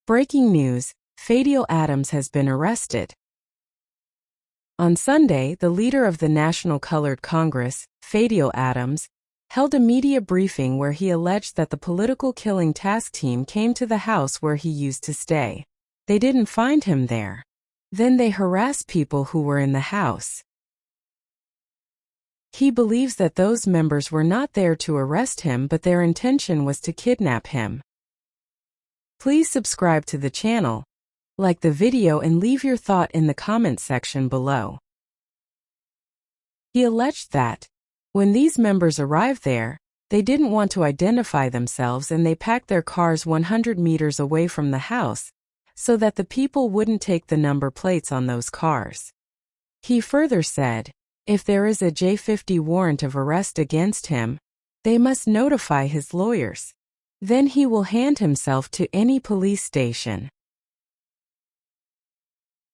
Breaking news, Fadiel Adams has been arrested. On Sunday, the leader of the National Colored Congress, Fadiel Adams, held a media briefing where he alleged that the political killing task team came to the house where he used to stay. They didn't find him there. Then they harassed people who were in the house. He believes that those members were not there to arrest him, but their intention was to kidnap him. Please subscribe to the channel, like the video, and leave your thought in the comment section below. He alleged that, when these members arrived there, they didn't want to identify themselves and they packed their cars 100 meters away from the house, so that the people wouldn't take the number plates on those cars. He further said, if there is a J50 warrant of arrest against him, they must notify his lawyers. Then he will hand himself to any police station.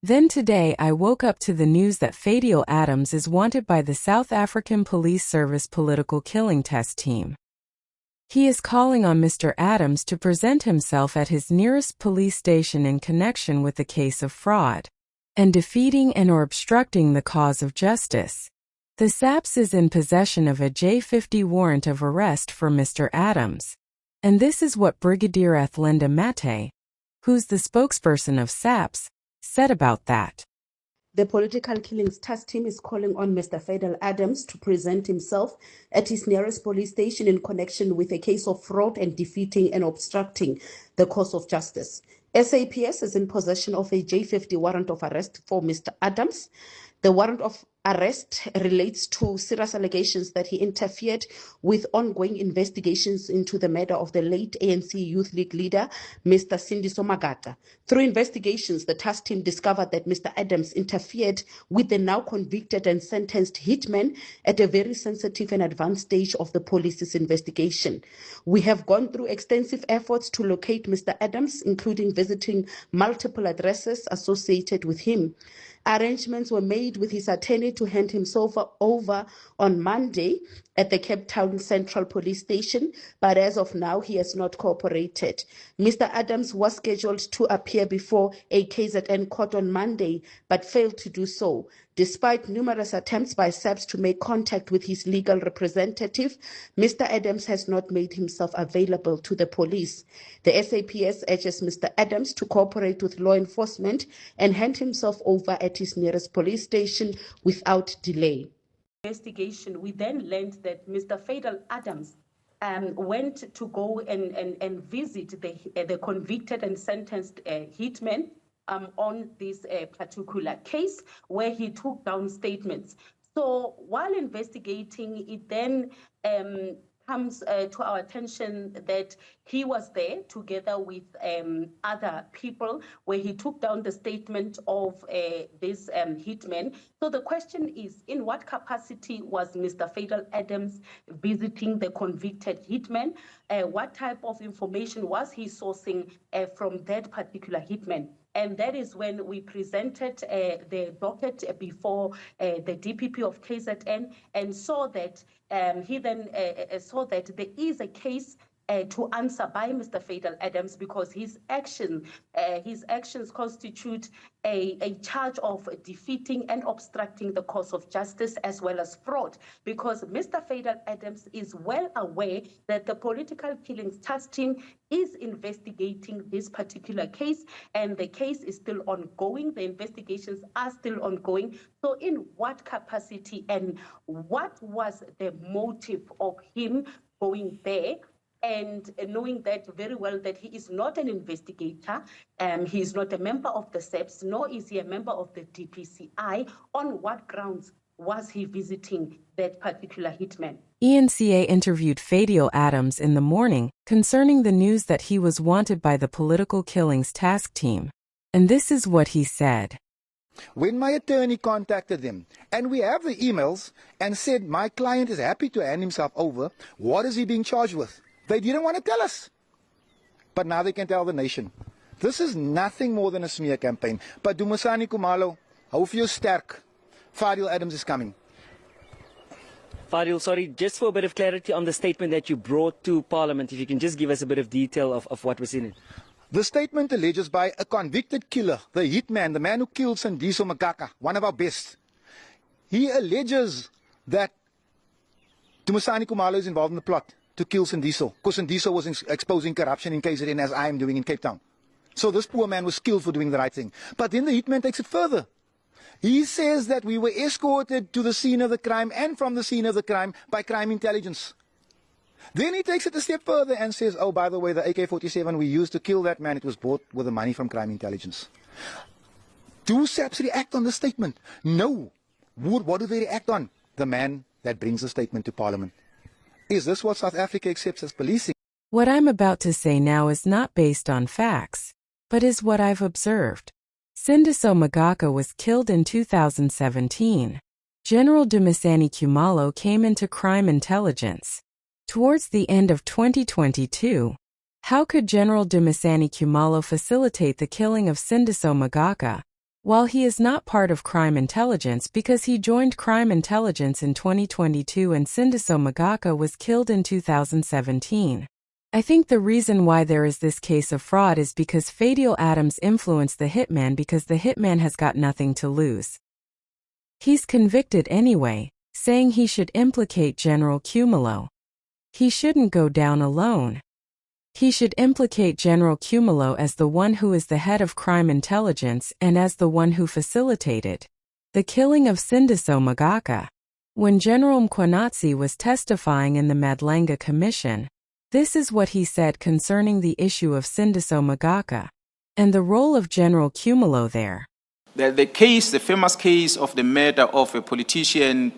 Then today I woke up to the news that Fadiel Adams is wanted by the South African Police Service political killing test team. He is calling on Mr. Adams to present himself at his nearest police station in connection with the case of fraud and defeating and/or obstructing the cause of justice. The SAPS is in possession of a J50 warrant of arrest for Mr. Adams. And this is what Brigadier Athlenda Mate, who's the spokesperson of SAPS, said about that. The political killings task team is calling on Mr. Fadiel Adams to present himself at his nearest police station in connection with a case of fraud and defeating and obstructing the cause of justice. SAPS is in possession of a J50 warrant of arrest for Mr. Adams. The warrant of arrest relates to serious allegations that he interfered with ongoing investigations into the murder of the late ANC Youth League leader, Mr. Sindiso Magata. Through investigations, the task team discovered that Mr. Adams interfered with the now convicted and sentenced hitman at a very sensitive and advanced stage of the police's investigation. We have gone through extensive efforts to locate Mr. Adams, including visiting multiple addresses associated with him. Arrangements were made with his attorney to hand himself over on Monday at the Cape Town Central Police Station, but as of now, he has not cooperated. Mr. Adams was scheduled to appear before a KZN court on Monday, but failed to do so. Despite numerous attempts by SAPS to make contact with his legal representative, Mr. Adams has not made himself available to the police. The SAPS urges Mr. Adams to cooperate with law enforcement and hand himself over at his nearest police station without delay. Investigation, we then learned that Mr. Fadiel Adams went to go and visit the convicted and sentenced hitman on this particular case, where he took down statements. So while investigating, it then comes to our attention that he was there together with other people, where he took down the statement of this hitman. So the question is, in what capacity was Mr. Fadiel Adams visiting the convicted hitman? What type of information was he sourcing from that particular hitman? And that is when we presented the docket before the DPP of KZN and saw that he then saw that there is a case to answer by Mr. Fadiel Adams, because his actions constitute a charge of defeating and obstructing the cause of justice, as well as fraud, because Mr. Fadiel Adams is well aware that the political killings task team is investigating this particular case, and the case is still ongoing. The investigations are still ongoing. So in what capacity and what was the motive of him going there? And knowing that very well that he is not an investigator, he is not a member of the SAPS, nor is he a member of the DPCI, on what grounds was he visiting that particular hitman? ENCA interviewed Fadiel Adams in the morning concerning the news that he was wanted by the political killings task team. And this is what he said. When my attorney contacted them, and we have the emails, and said my client is happy to hand himself over, what is he being charged with? They didn't want to tell us. But now they can tell the nation. This is nothing more than a smear campaign. But Dumisani Kumalo, hou vir jou sterk. Fadiel Adams is coming. Fadiel, sorry, just for a bit of clarity on the statement that you brought to Parliament, if you can just give us a bit of detail of what was in it. The statement alleges by a convicted killer, the hitman, the man who killed Sindiso Magaka, one of our best. He alleges that Dumisani Khumalo is involved in the plot to kill Sindiso, because Sindiso was exposing corruption in KZN as I am doing in Cape Town. So this poor man was skilled for doing the right thing. But then the hitman takes it further. He says that we were escorted to the scene of the crime and from the scene of the crime by crime intelligence. Then he takes it a step further and says, oh, by the way, the AK-47 we used to kill that man, it was bought with the money from crime intelligence. Do SAPS react on this statement? No. What do they react on? The man that brings the statement to Parliament. Is this what South Africa accepts as policing? What I'm about to say now is not based on facts, but is what I've observed. Sindiso Magaka was killed in 2017. General Dumisani Khumalo came into crime intelligence towards the end of 2022. How could General Dumisani Khumalo facilitate the killing of Sindiso Magaka while he is not part of crime intelligence because he joined crime intelligence in 2022 and Sindiso Magaka was killed in 2017? I think the reason why there is this case of fraud is because Fadiel Adams influenced the hitman because the hitman has got nothing to lose. He's convicted anyway, saying he should implicate General Khumalo. He shouldn't go down alone. He should implicate General Khumalo as the one who is the head of crime intelligence and as the one who facilitated the killing of Sindiso Magaka. When General Mkhwanazi was testifying in the Madlenga Commission, this is what he said concerning the issue of Sindiso Magaka and the role of General Khumalo there. The case, the famous case of the murder of a politician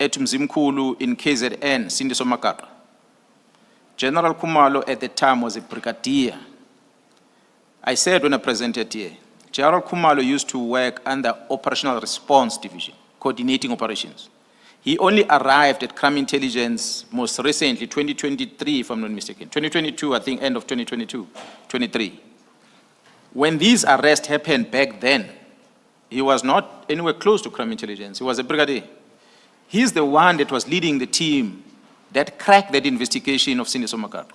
at Mzimkhulu in KZN, Sindiso Magaka. General Khumalo at the time was a brigadier. I said when I presented here, General Khumalo used to work under Operational Response Division, coordinating operations. He only arrived at crime intelligence most recently, 2023, if I'm not mistaken. 2022, I think, end of 2022, 23. When these arrests happened back then, he was not anywhere close to crime intelligence. He was a brigadier. He's the one that was leading the team that cracked that investigation of Sindiso Magaka.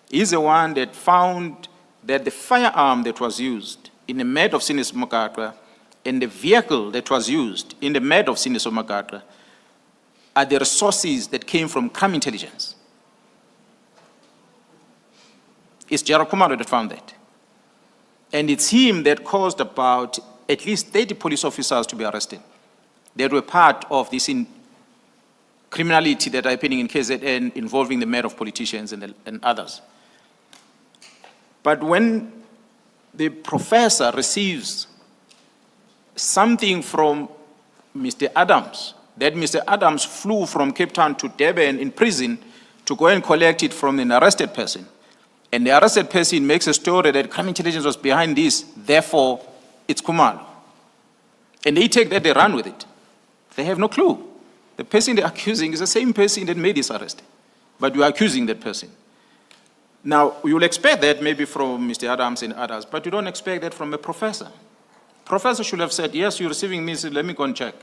He's the one that found that the firearm that was used in the murder of Sindiso Magaka and the vehicle that was used in the murder of Sindiso Magaka are the resources that came from crime intelligence. It's General Khumalo that found that. And it's him that caused about at least 30 police officers to be arrested that were part of this criminality that are happening in KZN involving the murder of politicians and others. But when the professor receives something from Mr. Adams, that Mr. Adams flew from Cape Town to Durban in prison to go and collect it from an arrested person, and the arrested person makes a story that crime intelligence was behind this, therefore it's Khumalo. And they take that, they run with it. They have no clue. The person they're accusing is the same person that made this arrest, but you are accusing that person. Now, you'll expect that maybe from Mr. Adams and others, but you don't expect that from a professor. Professor should have said, yes, you're receiving me, so let me go and check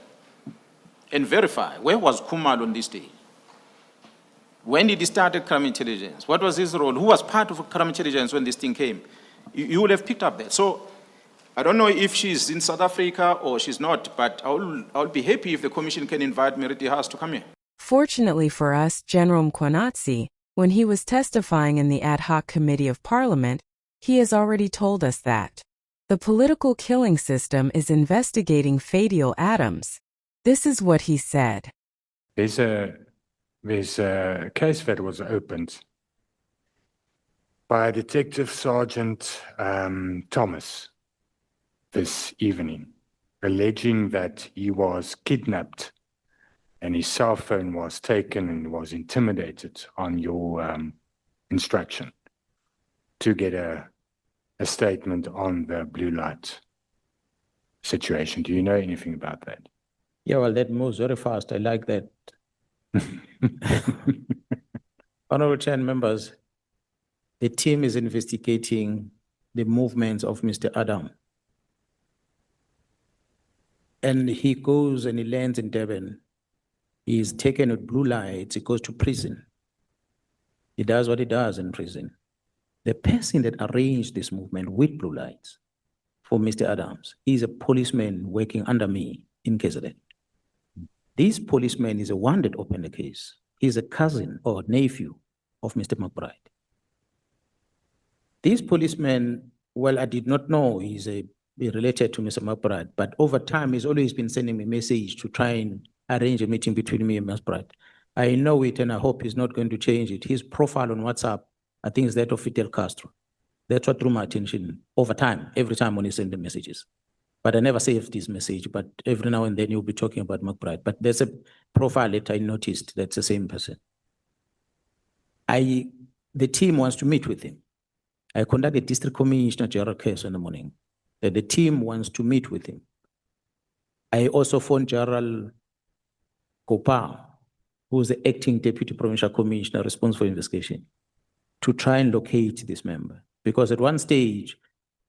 and verify. Where was Khumalo on this day? When did he start crime intelligence? What was his role? Who was part of crime intelligence when this thing came? You would have picked up that. So I don't know if she's in South Africa or she's not, but I'll be happy if the commission can invite Meriti Haas to come here. Fortunately for us, General Mkhwanazi, when he was testifying in the ad hoc committee of Parliament, he has already told us that the political killing system is investigating Fadiel Adams. This is what he said. There's a case that was opened by Detective Sergeant Thomas this evening, alleging that he was kidnapped and his cell phone was taken and was intimidated on your instruction to get a statement on the blue light situation. Do you know anything about that? Yeah, well, that moves very fast. I like that. Honorable Chair and members, the team is investigating the movements of Mr. Adam. And he goes and he lands in Durban. He is taken with blue lights. He goes to prison. He does what he does in prison. The person that arranged this movement with blue lights for Mr. Adams is a policeman working under me in KZN. This policeman is the one that opened the case. He's a cousin or nephew of Mr. McBride. This policeman, well, I did not know he's related to Mr. McBride, but over time, he's always been sending me a message to try and arrange a meeting between me and McBride. I know it, and I hope he's not going to change it. His profile on WhatsApp, I think, is that of Fidel Castro. That's what drew my attention over time, every time when he sent the messages. But I never saved this message, but every now and then you'll be talking about McBride. But there's a profile that I noticed that's the same person. The team wants to meet with him. I conducted District Commissioner General case in the morning. The team wants to meet with him. I also phoned General Gopal, who's the acting Deputy Provincial Commissioner responsible for investigation, to try and locate this member. Because at one stage,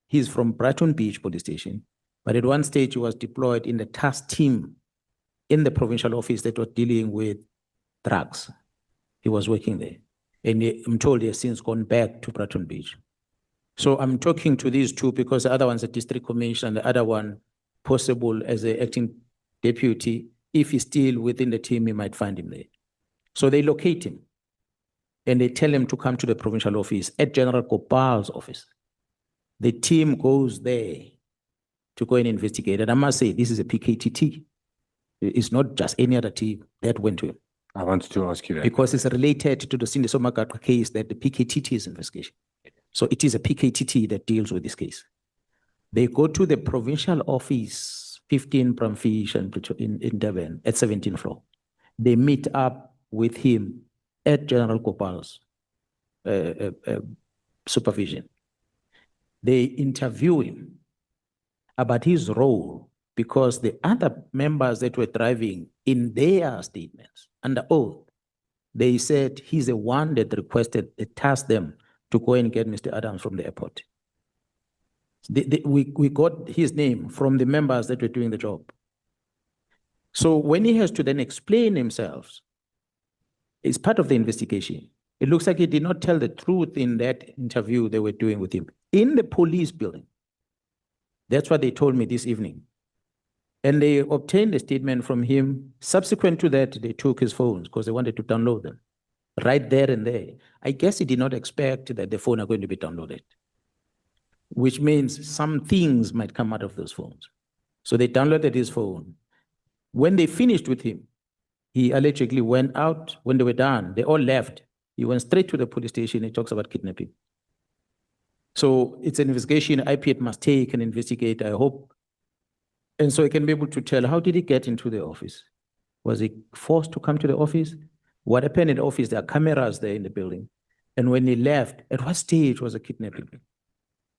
he's from Brighton Beach Police Station, but at one stage he was deployed in the task team in the provincial office that was dealing with drugs. He was working there. And I'm told he has since gone back to Brighton Beach. So I'm talking to these two because the other one's a district commissioner and the other one possible as an acting deputy. If he's still within the team, he might find him there. So they locate him and they tell him to come to the provincial office at General Gopal's office. The team goes there to go and investigate. And I must say, this is a PKTT. It's not just any other team that went to him. I wanted to ask you that. Because it's related to the Cindy Somagata case that the PKTT is investigation. So it is a PKTT that deals with this case. They go to the provincial office, 15 Bramfish in Durban at 17th floor. They meet up with him at General Gopal's supervision. They interview him about his role because the other members that were driving in their statements under oath, they said he's the one that requested, tasked them to go and get Mr. Adams from the airport. We got his name from the members that were doing the job. So when he has to then explain himself, it's part of the investigation. It looks like he did not tell the truth in that interview they were doing with him in the police building. That's what they told me this evening. And they obtained a statement from him. Subsequent to that, they took his phones because they wanted to download them right there and there. I guess he did not expect that the phone are going to be downloaded, which means some things might come out of those phones. So they downloaded his phone. When they finished with him, he allegedly went out. When they were done, they all left. He went straight to the police station. He talks about kidnapping. So it's an investigation IPAT must take and investigate, I hope. And so he can be able to tell, how did he get into the office? Was he forced to come to the office? What happened in the office? There are cameras there in the building. And when he left, at what stage was the kidnapping?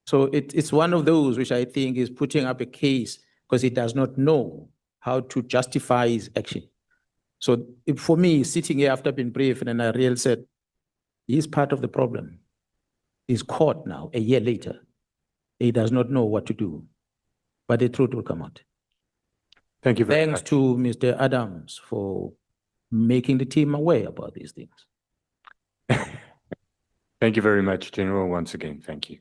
So it's one of those which I think is putting up a case because he does not know how to justify his action. So for me, sitting here after being briefed, and I really said, he's part of the problem. He's caught now, a year later. He does not know what to do, but the truth will come out. Thank you very Thanks much. to Mr. Adams for making the team aware about these things. Thank you very much, General, once again. Thank you.